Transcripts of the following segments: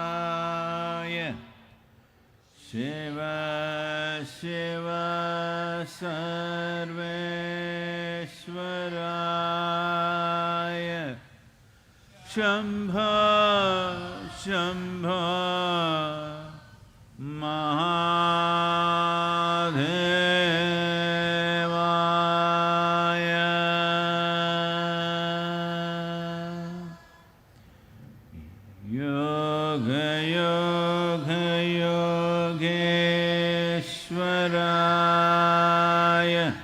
Kaleshwaraya Shiva Shiva Sarveshwaraya Shambho Shambho Mahadevaya Yoga Yoga Yogeshwaraya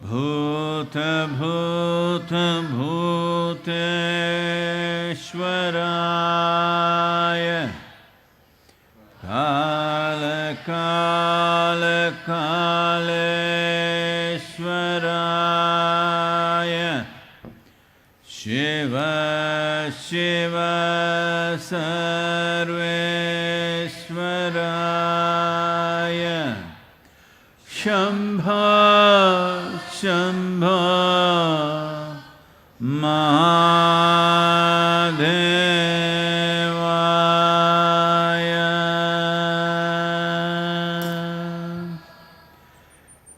Bhuta Bhuta Bhuteshwaraya Kala Kala Kaleshwaraya Shiva Shiva Sarveshwaraya Shambho Shambho Mahadevaya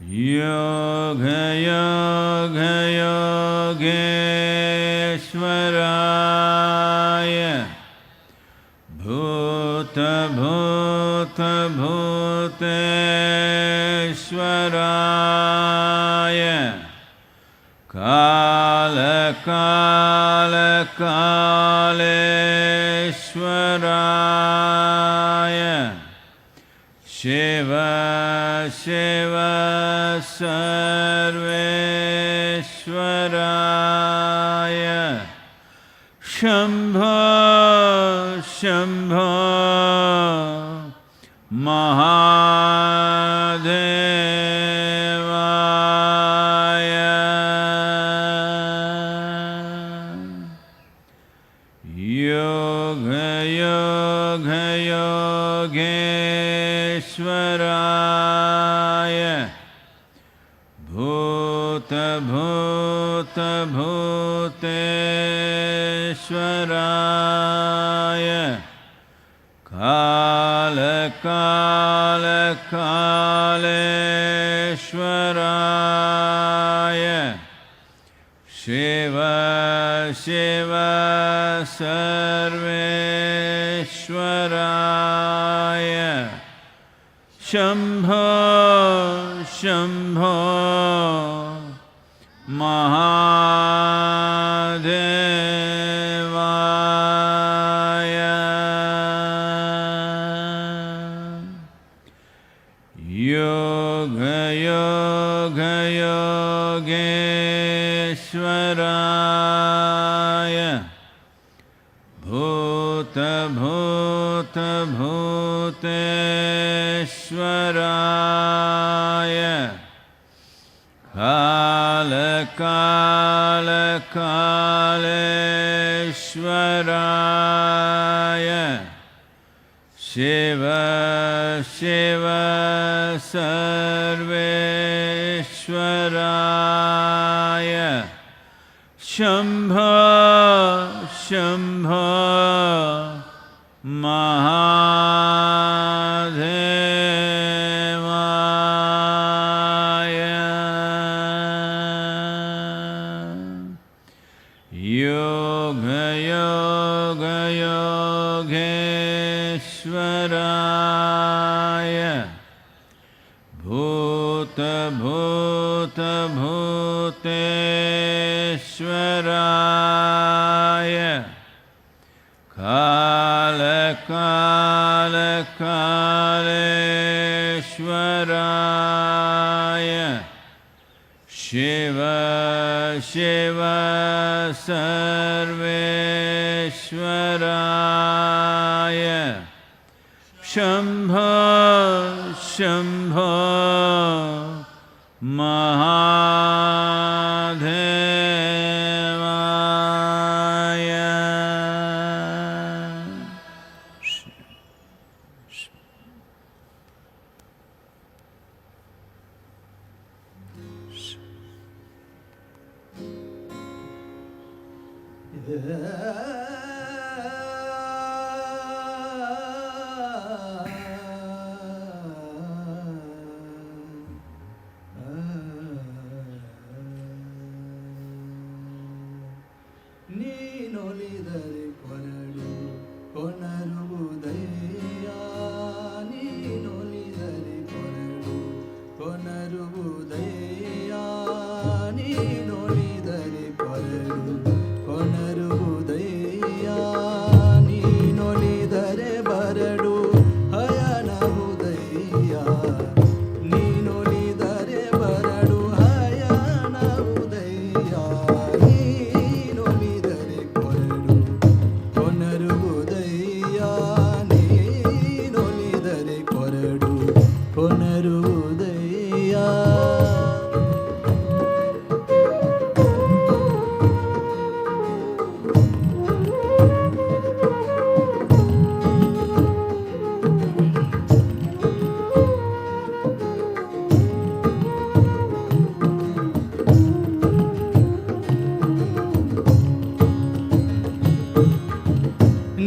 Yoga Yoga Yogeshwaraya Bhuta Bhuta Bhuteshwaraya Kala Kala Kaleshwaraya Shiva Shiva Sarveshwaraya Shambho Shambho Mahadevaya Yoga Yoga Yogeshwaraya Bhuta Bhuta Bhuteshwaraya Kala Kala Kaleshwaraya Shiva Shiva Sarveshwaraya Shambho Shambho Mahadevaya Yoga Yoga Yogeshwaraya Bhuta Bhuta Bhuteshwaraya Kala Kala Kaleshwaraya Shiva Shiva Sarveshwaraya Shambho Shambho Mahadevaya Yoga Yoga Yogeshwaraya Bhuta Bhuta Bhuteshwaraya Kala Kala Kaleshwaraya Shiva Shiva Sarveshwaraya Shambho Shambho Mahadevaya ನೀನೊಲಿದರೆ ಕೊರಡು ಕೊನರುವುದಯ್ಯ ನೀನೊಲಿದರೆ ಕೊರಡು ಕೊನರುವುದಯ್ಯ ನೀನೊಲಿದರೆ ಕೊರಡು ಕೊನರುವುದಯ್ಯ ನೀನೊಲಿದರೆ ಬರಡು ಹಯನವುದಯ್ಯ ನೀನೊಲಿದರೆ ಬರಡು ಹಯನವುದಯ್ಯ ನೀನೊಲಿದರೆ ಕೊರಡು ಕೊನರುವುದಯ್ಯ ನೀನೊಲಿದರೆ ಕೊರಡು ಕೊನರುವುದಯ್ಯ.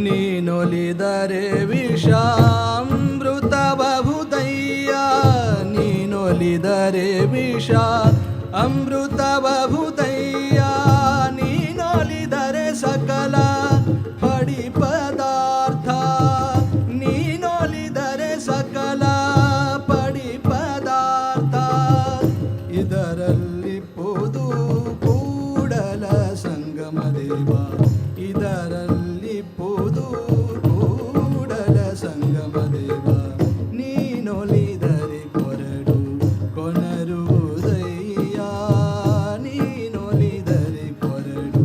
ನೀನೊಲಿದರೆ ವಿಷಾಮೃತ ಬಹುದಯ್ಯ ನೀನೊಲಿದರೆ ವಿಷ ಅಮೃತ ಬಹುದಯ್ಯ ನೀನೊಲಿದರೆ ಸಕಲ ಪಡಿ ಪದಾರ್ಥ ನೀನೊಲಿದರೆ ಸಕಲ ಪಡಿ ಪದಾರ್ಥ ಇದರಲ್ಲಿ ಪೋದು ಕೂಡಲ ಸಂಗಮ ದೇವ ಇದರಲ್ಲಿ ಪೋದು ಕೂಡಲ ಸಂಗಮ ದೇವ ನೀನೊಲಿದರೆ ಕೊರಡು ಕೊನರುವುದಯ್ಯ ನೀನೊಲಿದರೆ ಕೊರಡು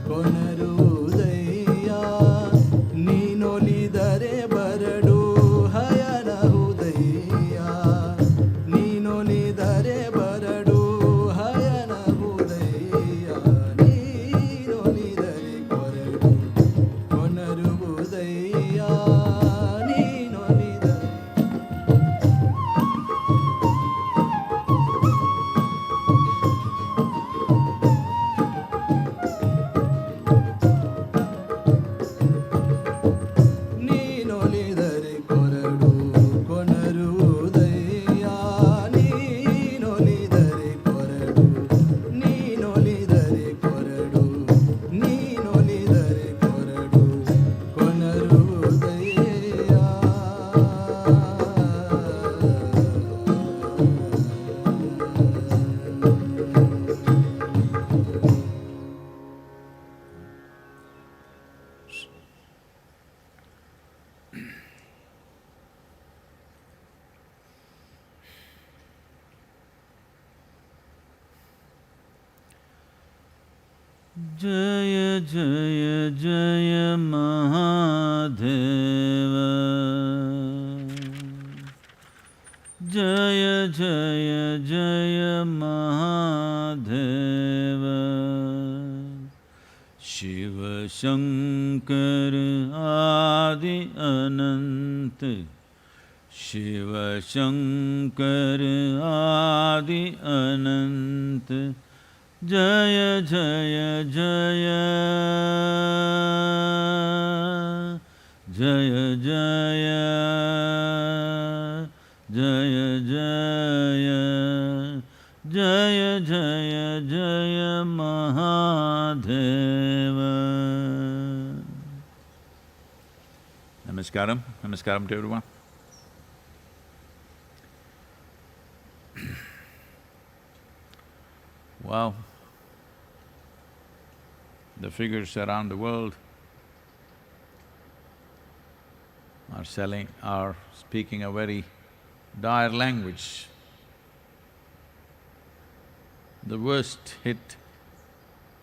ಕೊನರುವುದಯ್ಯ ನೀನೊಲಿದರೆ ಬರಡು ಹಯನಹುದಯ್ಯ ನೀನೊಲಿದರೆ ಬರಡು ಹಯನಹುದಯ್ಯ ನೀನೊಲಿದರೆ ಕೊರಡು ಕೊನರುವುದಯ್ಯ ನೀನೊಲಿದರೆ. ನೀನೊಲಿದರೆ ಕೊರಡು ಕೊನರುವುದಯ್ಯ ನೀನೊಲಿದರೆ ಕೊರಡು ನೀನೊಲಿದರೆ ಕೊರಡು ನೀನೊಲಿದರೆ ಕೊರಡು ಕೊನರುವುದಯ್ಯ. जय जय जय महादेव जय जय जय महादेव शिव शंकर आदि अनंत शिव शंकर आदि अनंत जय जय जय जय जय जय जय जय जय जय Mahadev. Namaskaram. Namaskaram to everyone. Wow. The figures around the world are speaking a very dire language. The worst hit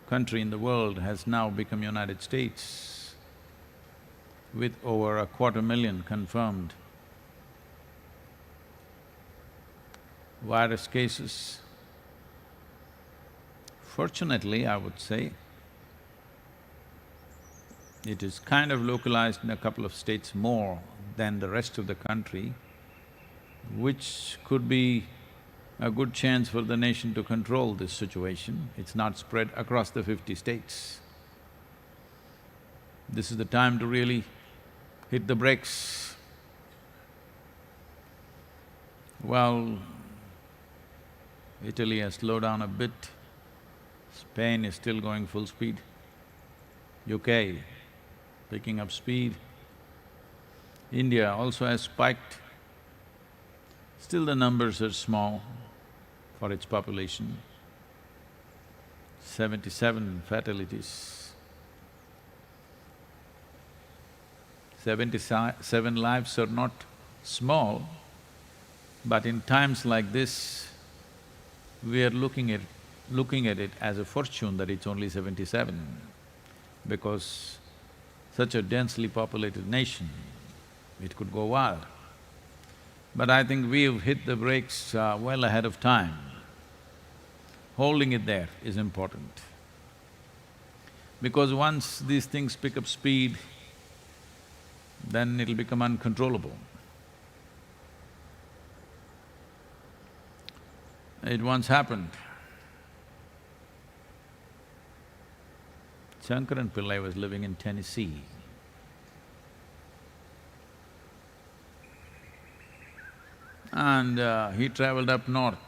country in the world has now become United States, with over 250,000 confirmed virus cases. Fortunately, I would say, it is kind of localized in a couple of states more than the rest of the country, which could be a good chance for the nation to control this situation. It's not spread across the 50 states. This is the time to really hit the brakes. Well, Italy has slowed down a bit, Spain is still going full speed, UK picking up speed, India also has spiked. Still the numbers are small for its population, 77 fatalities. 77 lives are not small, but in times like this, we are looking at it as a fortune that it's only 77, because such a densely populated nation, it could go wild. But I think we've hit the brakes well ahead of time. Holding it there is important. Because once these things pick up speed, then it'll become uncontrollable. It once happened. Shankaran Pillai was living in Tennessee. And he travelled up north.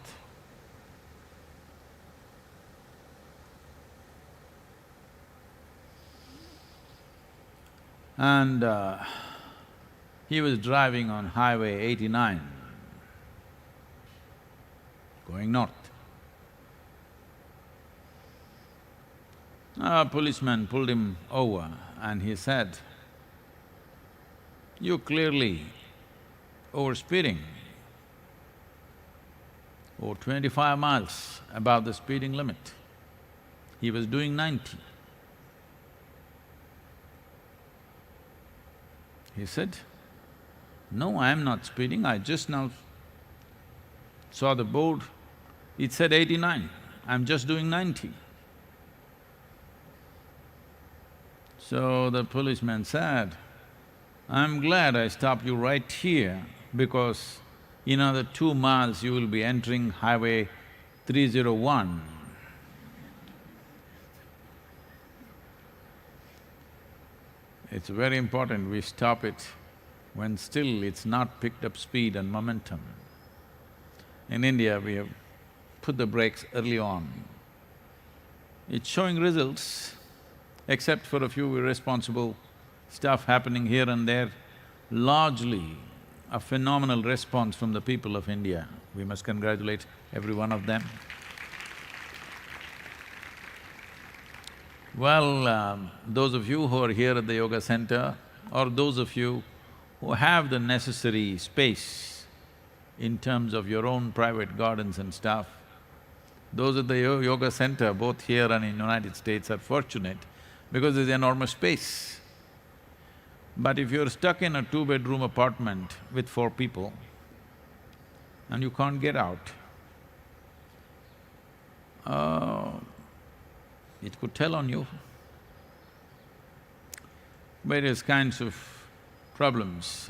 And he was driving on Highway 89, going north. A policeman pulled him over and he said, "You're clearly overspeeding, or 25 miles above the speeding limit." He was doing 90. He said, "No, I am not speeding, I just now saw the board, it said 89, I'm just doing 90. So the policeman said, "I'm glad I stopped you right here, because in another 2 miles you will be entering Highway 301. It's very important we stop it when still it's not picked up speed and momentum. In India, we have put the brakes early on. It's showing results, except for a few irresponsible stuff happening here and there, largely a phenomenal response from the people of India. We must congratulate every one of them. Well, those of you who are here at the yoga center, or those of you who have the necessary space in terms of your own private gardens and stuff, those at the yoga center, both here and in United States, are fortunate because there's enormous space. But if you're stuck in a 2-bedroom apartment with 4 people and you can't get out, it could tell on you. Various kinds of problems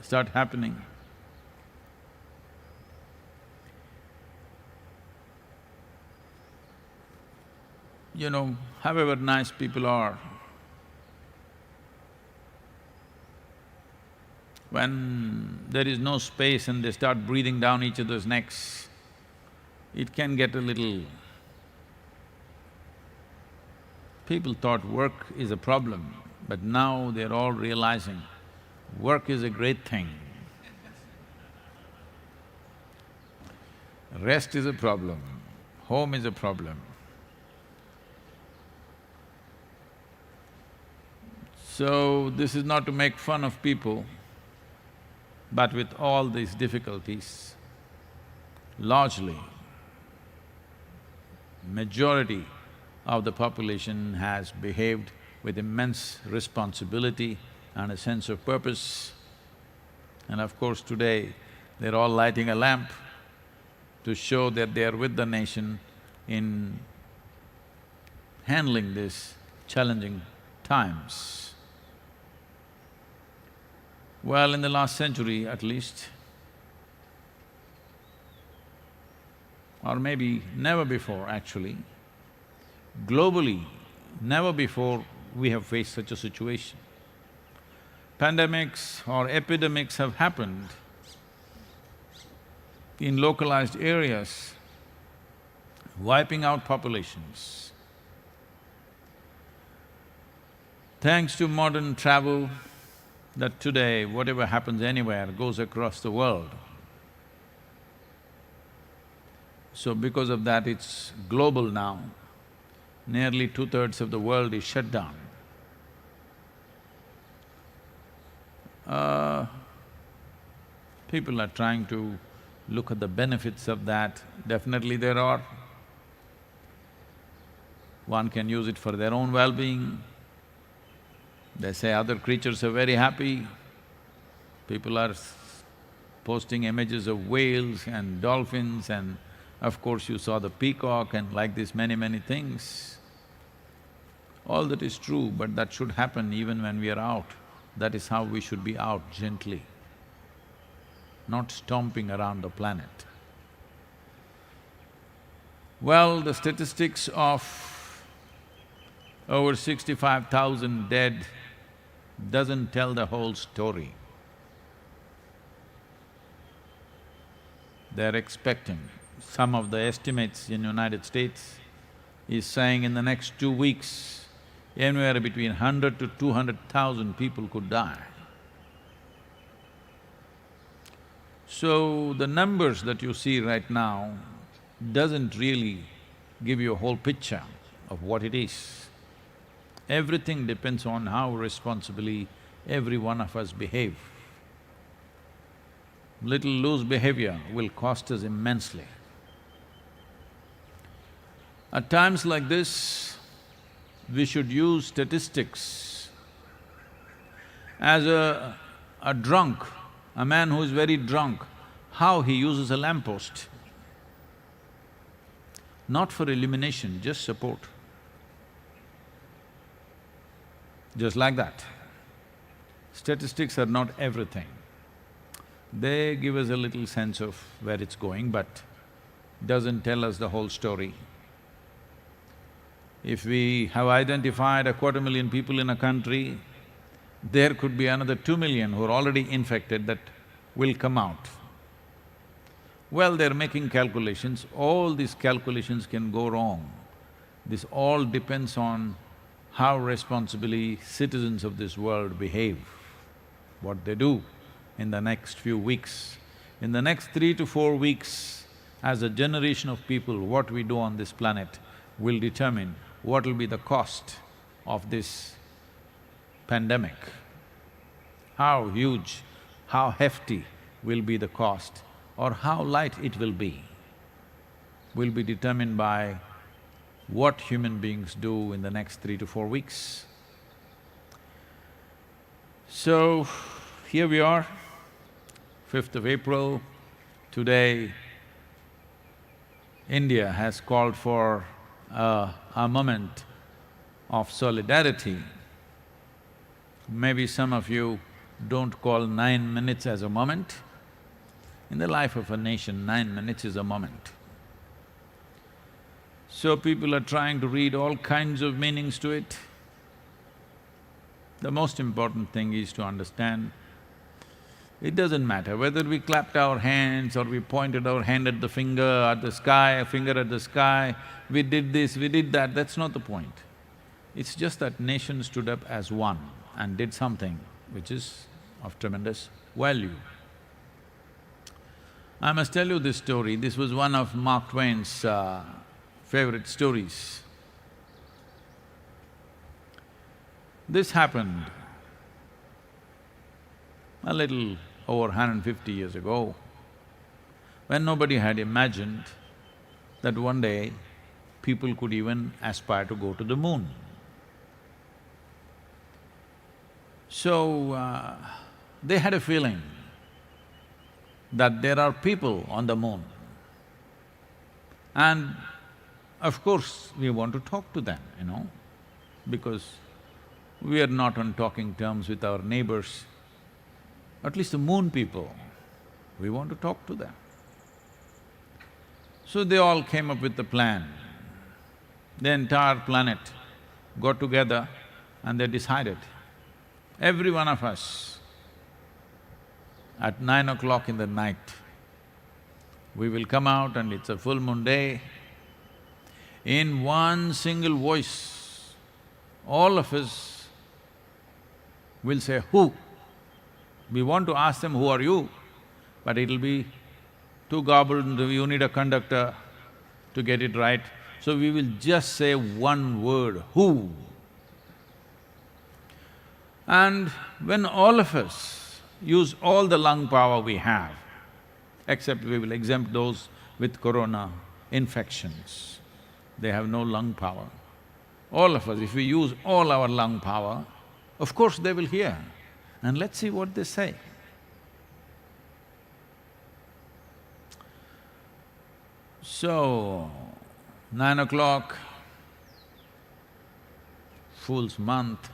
start happening. You know, however nice people are, when there is no space and they start breathing down each other's necks, it can get a little… People thought work is a problem, but now they're all realizing work is a great thing. Rest is a problem, home is a problem. So, this is not to make fun of people, but with all these difficulties, largely, majority of the population has behaved with immense responsibility and a sense of purpose. And of course today, they're all lighting a lamp to show that they are with the nation in handling these challenging times. Well, in the last century at least, or maybe never before actually, globally, never before we have faced such a situation. Pandemics or epidemics have happened in localized areas, wiping out populations. Thanks to modern travel, that today whatever happens anywhere goes across the world. So because of that, it's global now. Nearly 2/3 of the world is shut down. People are trying to look at the benefits of that. Definitely there are. One can use it for their own well-being. They say other creatures are very happy. People are posting images of whales and dolphins, and of course you saw the peacock and like this many things. All that is true, but that should happen even when we are out. That is how we should be out, gently, not stomping around the planet. Well, the statistics of over 65,000 dead doesn't tell the whole story. They're expecting, some of the estimates in United States is saying in the next 2 weeks, anywhere between 100 to 200,000 people could die. So, the numbers that you see right now doesn't really give you a whole picture of what it is. Everything depends on how responsibly every one of us behave. Little loose behavior will cost us immensely. At times like this, we should use statistics as a drunk, a man who is very drunk, how he uses a lamppost. Not for illumination, just support. Just like that. Statistics are not everything. They give us a little sense of where it's going, but doesn't tell us the whole story. If we have identified 250,000 people in a country, there could be another 2 million who are already infected that will come out. Well, they're making calculations, all these calculations can go wrong. This all depends on how responsibly citizens of this world behave, what they do in the next few weeks. In the next 3 to 4 weeks, as a generation of people, what we do on this planet will determine what will be the cost of this pandemic. How huge, how hefty will be the cost, or how light it will be determined by what human beings do in the next 3 to 4 weeks. So, here we are, 5th of April. Today, India has called for a moment of solidarity. Maybe some of you don't call 9 minutes as a moment. In the life of a nation, 9 minutes is a moment. So people are trying to read all kinds of meanings to it. The most important thing is to understand, it doesn't matter whether we clapped our hands or we pointed our hand at the finger, at the sky, a finger at the sky, we did this, we did that, that's not the point. It's just that nation stood up as one and did something which is of tremendous value. I must tell you this story, this was one of Mark Twain's favorite stories. This happened a little over 150 years ago, when nobody had imagined that one day people could even aspire to go to the moon. So, they had a feeling that there are people on the moon. And of course, we want to talk to them, because we are not on talking terms with our neighbors, at least the moon people, we want to talk to them. So they all came up with the plan. The entire planet got together And they decided, every one of us, at 9 o'clock in the night, we will come out and it's a full moon day. In one single voice, all of us will say, who? We want to ask them, who are you? But it'll be too garbled, you need a conductor to get it right. So we will just say one word, who? And when all of us use all the lung power we have, except we will exempt those with corona infections, they have no lung power. All of us, if we use all our lung power, of course they will hear. And let's see what they say. So, 9 o'clock, Fool's month.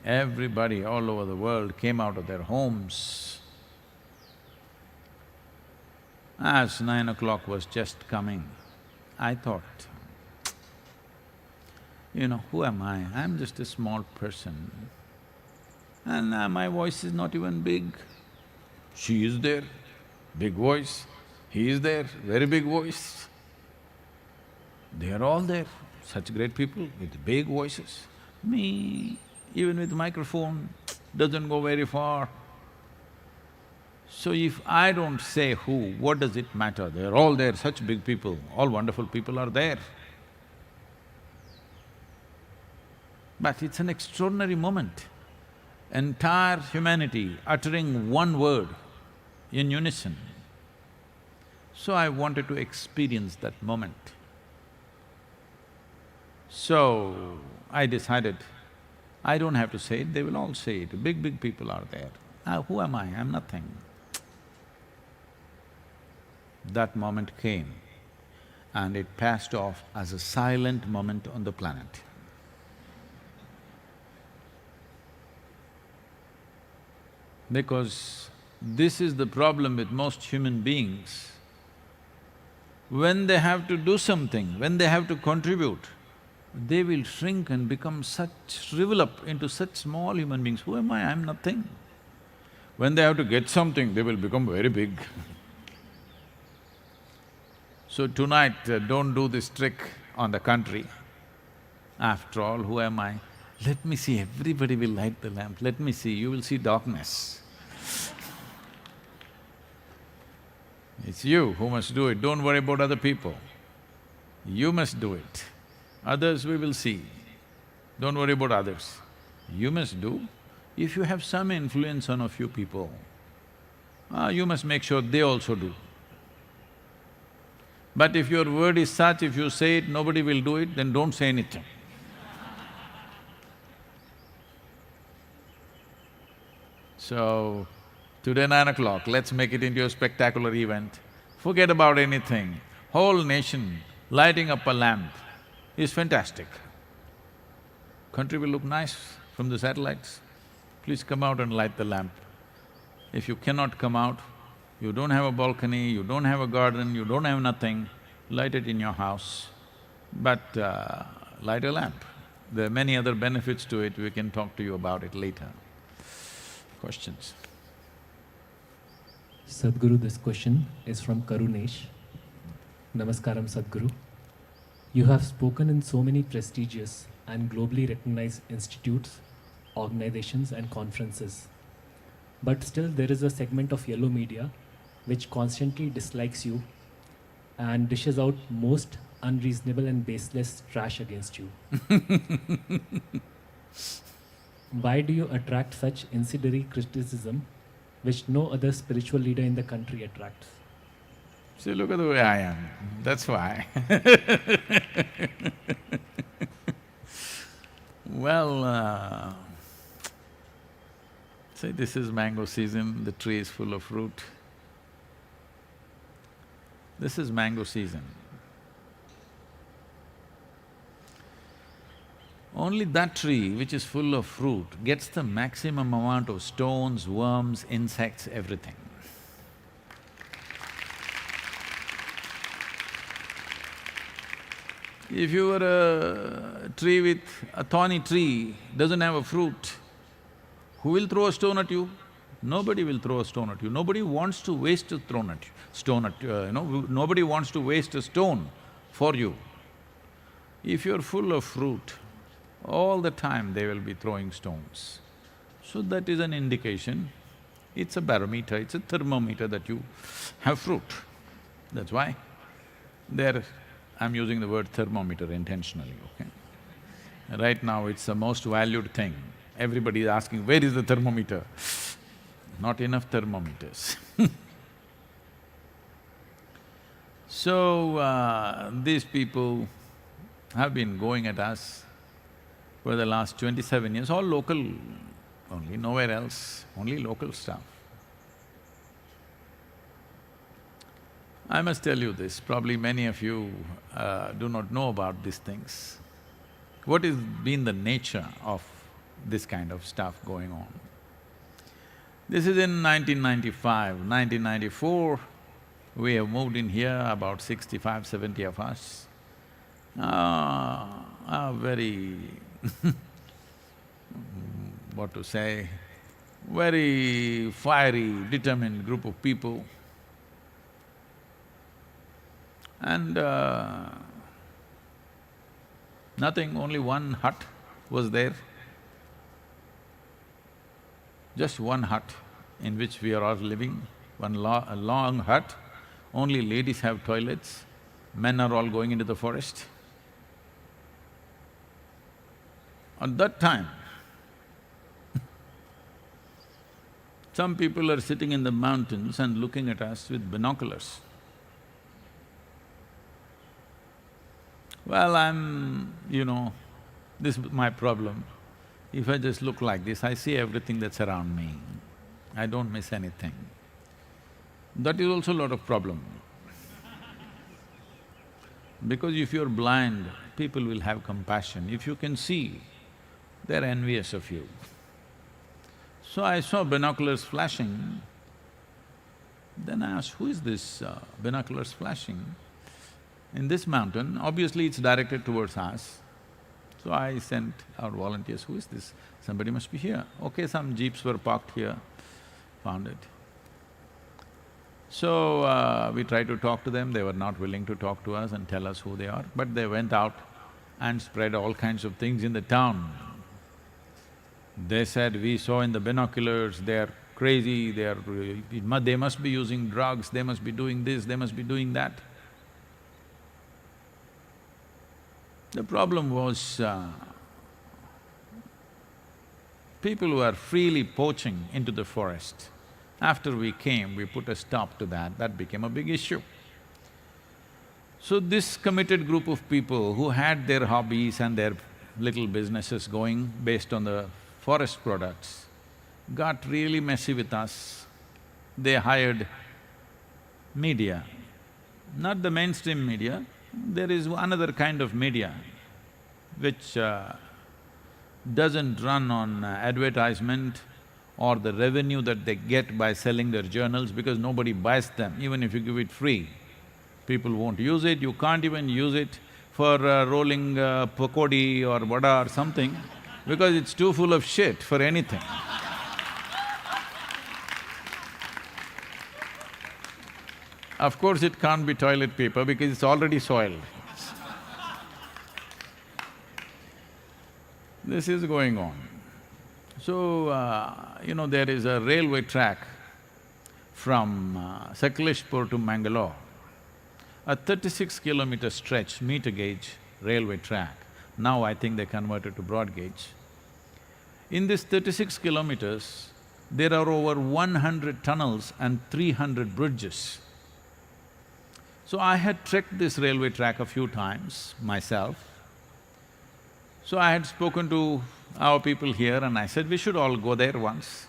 Everybody all over the world came out of their homes. As 9 o'clock was just coming, I thought, who am I? I'm just a small person. And my voice is not even big. She is there, big voice. He is there, very big voice. They are all there, such great people with big voices. Me, even with microphone, doesn't go very far. So if I don't say who, what does it matter? They're all there, such big people, all wonderful people are there. But it's an extraordinary moment. Entire humanity uttering one word in unison. So I wanted to experience that moment. So I decided, I don't have to say it, they will all say it, big people are there. Who am I? I'm nothing. That moment came and it passed off as a silent moment on the planet. Because this is the problem with most human beings. When they have to do something, when they have to contribute, they will shrink and become shrivel up into such small human beings. Who am I? I'm nothing. When they have to get something, they will become very big. So tonight, don't do this trick on the country. After all, who am I? Let me see, everybody will light the lamp, let me see, you will see darkness. It's you who must do it, don't worry about other people. You must do it. Others we will see, don't worry about others. You must do. If you have some influence on a few people, you must make sure they also do. But if your word is such, if you say it, nobody will do it, then don't say anything. So, today 9 o'clock, let's make it into a spectacular event. Forget about anything. Whole nation lighting up a lamp is fantastic. Country will look nice from the satellites. Please come out and light the lamp. If you cannot come out, you don't have a balcony, you don't have a garden, you don't have nothing, light it in your house. But light a lamp. There are many other benefits to it, we can talk to you about it later. Questions? Sadhguru, this question is from Karunesh. Namaskaram, Sadhguru. You have spoken in so many prestigious and globally recognized institutes, organizations and conferences. But still there is a segment of yellow media which constantly dislikes you and dishes out most unreasonable and baseless trash against you. Why do you attract such incendiary criticism which no other spiritual leader in the country attracts? See, look at the way I am, that's why. Well, see, this is mango season, the tree is full of fruit. This is mango season. Only that tree which is full of fruit gets the maximum amount of stones, worms, insects, everything. If you were a tree with… a thorny tree, doesn't have a fruit, who will throw a stone at you? Nobody will throw a stone at you. Nobody wants to waste a stone at nobody wants to waste a stone for you. If you're full of fruit, all the time they will be throwing stones. So that is an indication, it's a barometer, it's a thermometer that you have fruit. That's why I'm using the word thermometer intentionally, okay? Right now it's the most valued thing. Everybody is asking, where is the thermometer? Not enough thermometers. So, these people have been going at us for the last 27 years, all local only, nowhere else, only local stuff. I must tell you this, probably many of you do not know about these things. What has been the nature of this kind of stuff going on? This is in 1995, 1994, we have moved in here, about 65, 70 of us. A very what to say, very fiery, determined group of people. And nothing, only one hut was there. Just one hut in which we are all living, a long hut. Only ladies have toilets, men are all going into the forest. At that time, some people are sitting in the mountains and looking at us with binoculars. Well, this is my problem. If I just look like this, I see everything that's around me. I don't miss anything. That is also a lot of problem. Because if you're blind, people will have compassion. If you can see, they're envious of you. So I saw binoculars flashing. Then I asked, who is this binoculars flashing? In this mountain, obviously it's directed towards us. So I sent our volunteers, who is this? Somebody must be here. Okay, some jeeps were parked here, found it. So, we tried to talk to them, they were not willing to talk to us and tell us who they are, but they went out and spread all kinds of things in the town. They said, we saw in the binoculars, they're crazy, they must be using drugs, they must be doing this, they must be doing that. The problem was, people were freely poaching into the forest. After we came, we put a stop to that, that became a big issue. So this committed group of people who had their hobbies and their little businesses going based on the forest products got really messy with us. They hired media, not the mainstream media, there is another kind of media which doesn't run on advertisement or the revenue that they get by selling their journals, because nobody buys them, even if you give it free. People won't use it, you can't even use it for rolling pakodi or vada or something, because it's too full of shit for anything. Of course, it can't be toilet paper because it's already soiled. This is going on. So, there is a railway track from Sakaleshpur to Mangalore, a 36-kilometer stretch, meter gauge railway track. Now I think they converted to broad gauge. In this 36 kilometers, there are over 100 tunnels and 300 bridges. So I had trekked this railway track a few times myself. So I had spoken to our people here and I said, we should all go there once.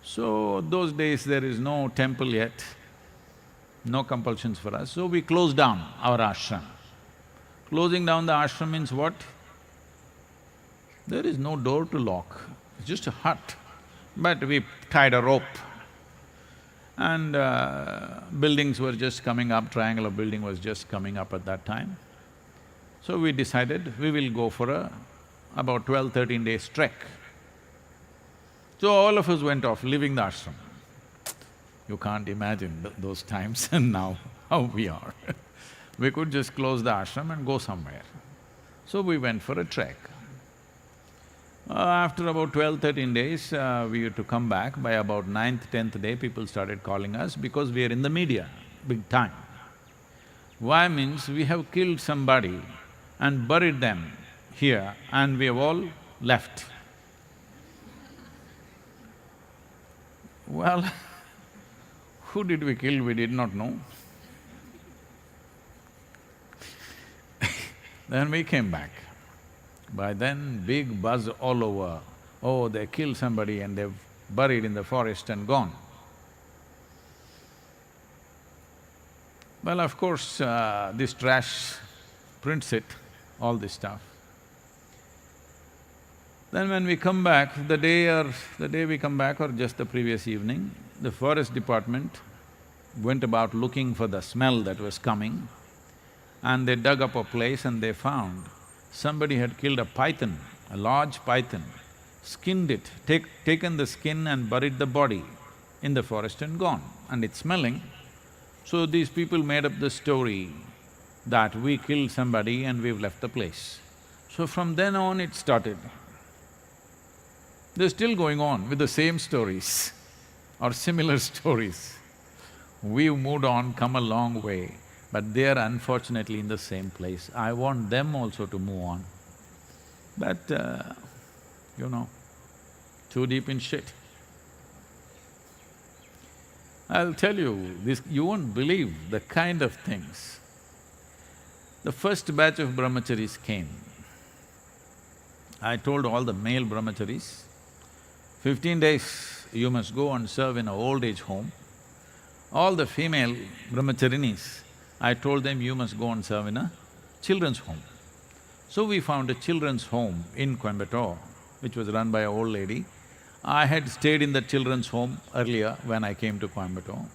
So those days there is no temple yet, no compulsions for us, so we closed down our ashram. Closing down the ashram means what? There is no door to lock, it's just a hut, but we tied a rope. And buildings were just coming up, triangular building was just coming up at that time. So we decided we will go for about 12, 13 days trek. So all of us went off, leaving the ashram. You can't imagine those times and now how we are. We could just close the ashram and go somewhere. So we went for a trek. After about 12, 13 days, we had to come back. By about 9th, 10th day, people started calling us because we are in the media, big time. Why means we have killed somebody and buried them here and we have all left. Well, who did we kill, we did not know. Then we came back. By then, big buzz all over, oh, they killed somebody and they've buried in the forest and gone. Well, of course, this trash prints it, all this stuff. Then when we come back, the day we come back or just the previous evening, the forest department went about looking for the smell that was coming and they dug up a place and they found somebody had killed a python, a large python, skinned it, taken the skin and buried the body in the forest and gone, and it's smelling. So these people made up the story that we killed somebody and we've left the place. So from then on it started. They're still going on with the same stories or similar stories. We've moved on, come a long way, but they're unfortunately in the same place. I want them also to move on. But, too deep in shit. I'll tell you, you won't believe the kind of things. The first batch of brahmacharis came. I told all the male brahmacharis, 15 days you must go and serve in an old age home. All the female brahmacharinis, I told them you must go and serve in a children's home. So we found a children's home in Coimbatore, which was run by an old lady. I had stayed in the children's home earlier when I came to Coimbatore.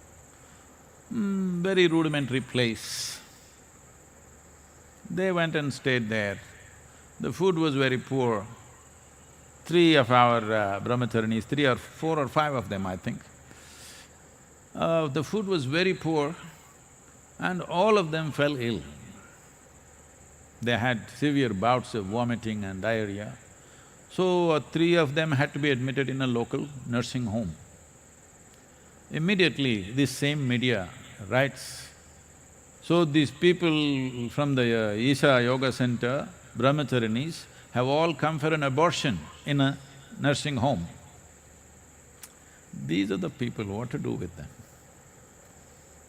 Very rudimentary place. They went and stayed there. The food was very poor. Three of our brahmacharinis, 3 or 4 or 5 of them, I think. The food was very poor and all of them fell ill. They had severe bouts of vomiting and diarrhea. So, 3 of them had to be admitted in a local nursing home. Immediately, this same media writes, so these people from the Isha Yoga Center, brahmacharinis, have all come for an abortion in a nursing home. These are the people, what to do with them?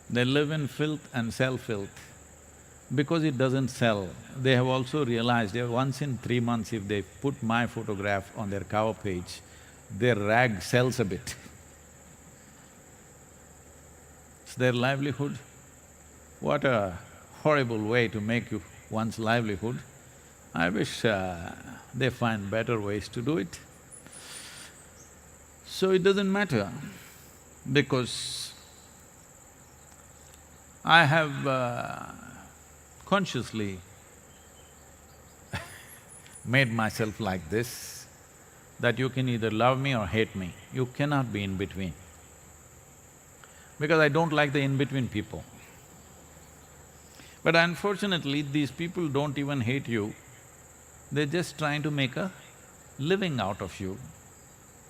They live in filth and sell filth. Because it doesn't sell, they have also realized once in 3 months if they put my photograph on their cover page, their rag sells a bit. It's their livelihood. What a horrible way to make one's livelihood. I wish they find better ways to do it. So it doesn't matter, because I have consciously made myself like this, that you can either love me or hate me, you cannot be in between. Because I don't like the in-between people. But unfortunately, these people don't even hate you, they're just trying to make a living out of you,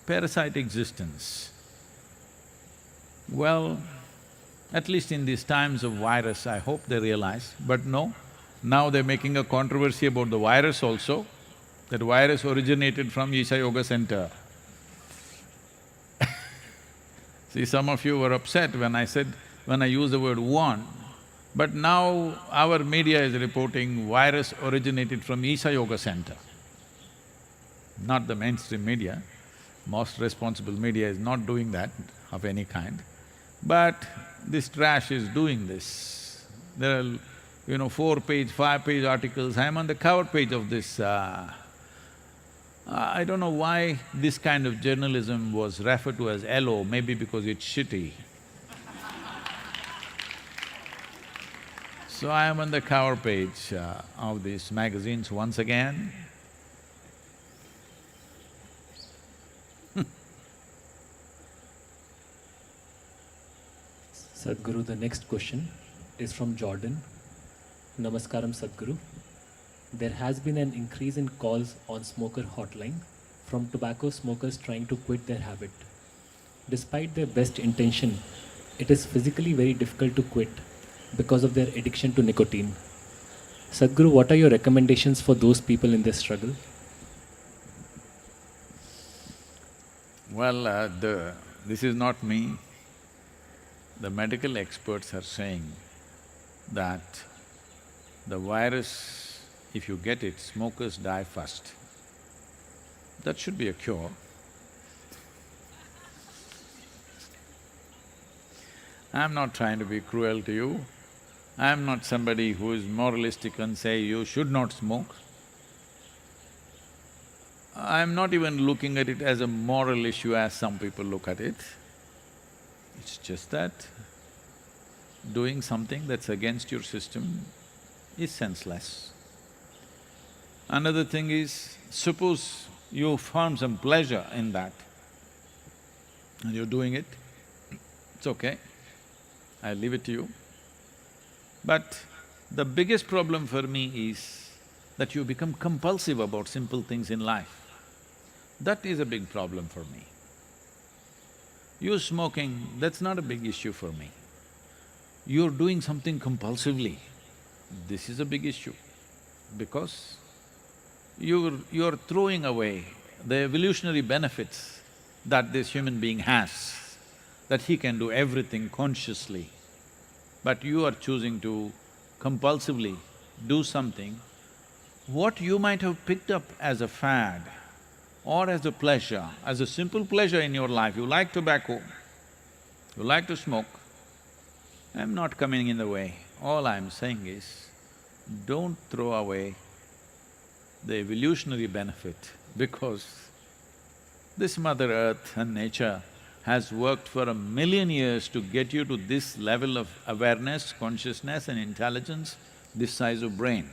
parasite existence. Well, at least in these times of virus, I hope they realize, but no, now they're making a controversy about the virus also, that virus originated from Isha Yoga Center. See, some of you were upset when I used the word one, but now our media is reporting virus originated from Isha Yoga Center. Not the mainstream media, most responsible media is not doing that of any kind. But this trash is doing this. There are, 4-page, 5-page articles, I'm on the cover page of this. I don't know why this kind of journalism was referred to as LO, maybe because it's shitty. So I am on the cover page of these magazines once again. Sadhguru, the next question is from Jordan. Namaskaram, Sadhguru. There has been an increase in calls on smoker hotline from tobacco smokers trying to quit their habit. Despite their best intention, it is physically very difficult to quit because of their addiction to nicotine. Sadhguru, what are your recommendations for those people in this struggle? Well, this is not me. The medical experts are saying that the virus, if you get it, smokers die first. That should be a cure. I'm not trying to be cruel to you. I'm not somebody who is moralistic and say you should not smoke. I'm not even looking at it as a moral issue as some people look at it. It's just that doing something that's against your system is senseless. Another thing is, suppose you found some pleasure in that and you're doing it, it's okay, I leave it to you. But the biggest problem for me is that you become compulsive about simple things in life. That is a big problem for me. You smoking, that's not a big issue for me. You're doing something compulsively, this is a big issue, because you're throwing away the evolutionary benefits that this human being has, that he can do everything consciously. But you are choosing to compulsively do something, what you might have picked up as a fad or as a pleasure, as a simple pleasure in your life. You like tobacco, you like to smoke, I'm not coming in the way. All I'm saying is, don't throw away the evolutionary benefit, because this Mother Earth and nature has worked for 1,000,000 years to get you to this level of awareness, consciousness and intelligence, this size of brain.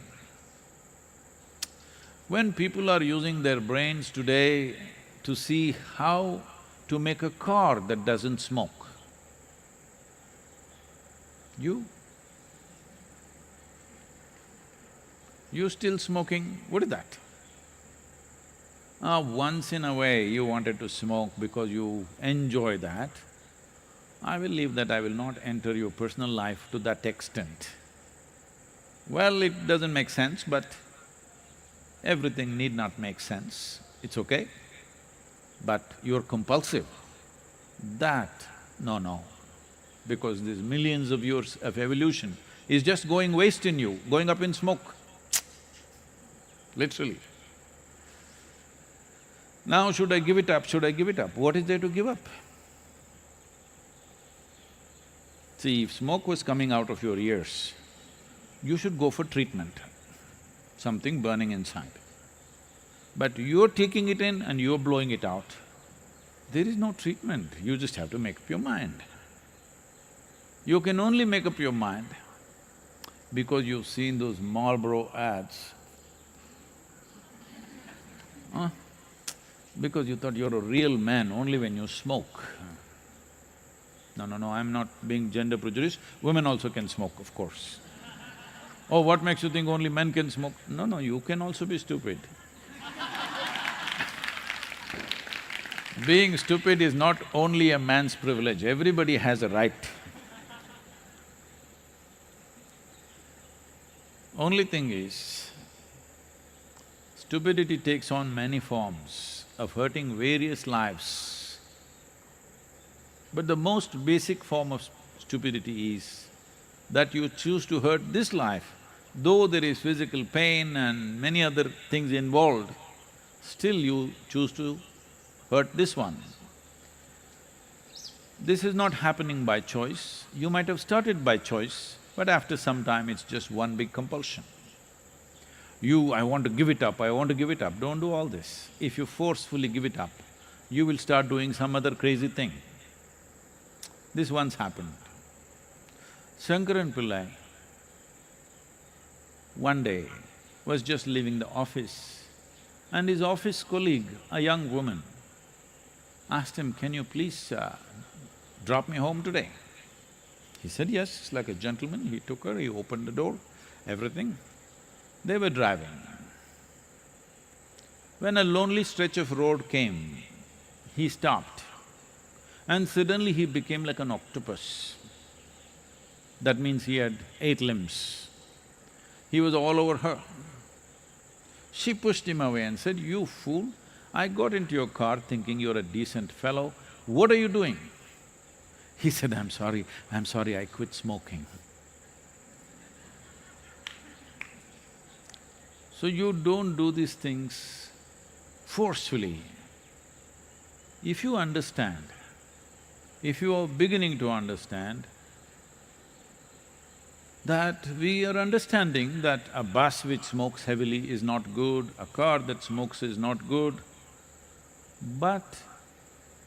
When people are using their brains today to see how to make a car that doesn't smoke, you still smoking, what is that? Once in a way you wanted to smoke because you enjoy that, I will leave that, I will not enter your personal life to that extent. Well, it doesn't make sense, but everything need not make sense, it's okay. But you're compulsive, that, no. Because these millions of years of evolution is just going waste in you, going up in smoke, literally. Now should I give it up, should I give it up? What is there to give up? See, if smoke was coming out of your ears, you should go for treatment, something burning inside. But you're taking it in and you're blowing it out, there is no treatment, you just have to make up your mind. You can only make up your mind because you've seen those Marlboro ads. Because you thought you're a real man only when you smoke. No, I'm not being gender prejudiced, women also can smoke, of course. Oh, what makes you think only men can smoke? No, you can also be stupid. Being stupid is not only a man's privilege, everybody has a right. Only thing is, stupidity takes on many forms of hurting various lives. But the most basic form of stupidity is that you choose to hurt this life, though there is physical pain and many other things involved, still you choose to hurt this one. This is not happening by choice. You might have started by choice, but after some time it's just one big compulsion. I want to give it up, I want to give it up. Don't do all this. If you forcefully give it up, you will start doing some other crazy thing. This once happened. Shankaran Pillai one day was just leaving the office and his office colleague, a young woman, asked him, "Can you please drop me home today?" He said yes, like a gentleman. He took her, he opened the door, everything. They were driving. When a lonely stretch of road came, he stopped and suddenly he became like an octopus. That means he had 8 limbs. He was all over her. She pushed him away and said, "You fool, I got into your car thinking you're a decent fellow. What are you doing?" He said, I'm sorry, I quit smoking." So you don't do these things forcefully. If you understand, if you are beginning to understand that we are understanding that a bus which smokes heavily is not good, a car that smokes is not good, but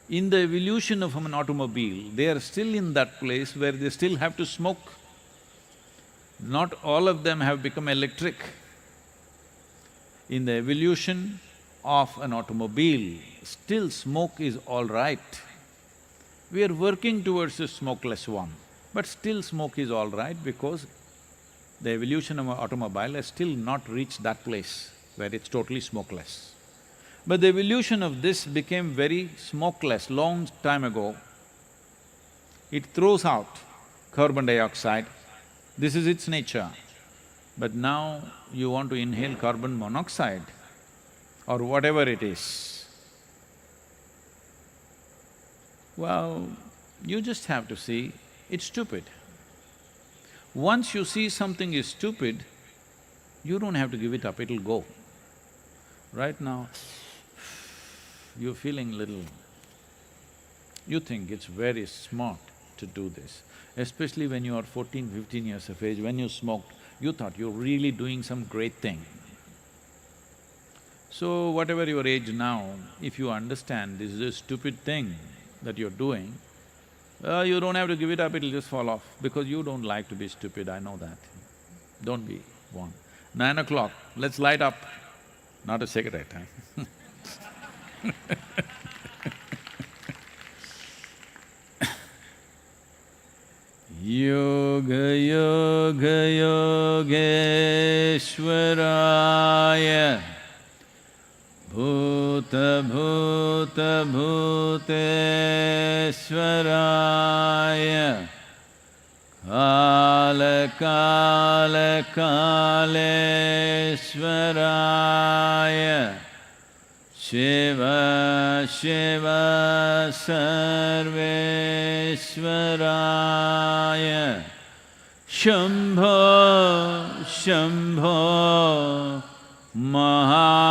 in the evolution of an automobile, they are still in that place where they still have to smoke. Not all of them have become electric. In the evolution of an automobile, still smoke is all right. We are working towards a smokeless one, but still smoke is all right because the evolution of an automobile has still not reached that place where it's totally smokeless. But the evolution of this became very smokeless long time ago. It throws out carbon dioxide, this is its nature. But now you want to inhale carbon monoxide or whatever it is. Well, you just have to see, it's stupid. Once you see something is stupid, you don't have to give it up, it'll go. Right now, you're feeling little… You think it's very smart to do this, especially when you are 14, 15 years of age, when you smoked, you thought you're really doing some great thing. So, whatever your age now, if you understand this is a stupid thing that you're doing, you don't have to give it up, it'll just fall off, because you don't like to be stupid, I know that. Don't be one. 9 o'clock, let's light up, not a cigarette, huh? Yoga yoga yogeshwaraya bhuta bhuta bhuteshwaraya kala kala kaleshwaraya Shiva Shiva Sarveshwaraya Shambho Shambho Maha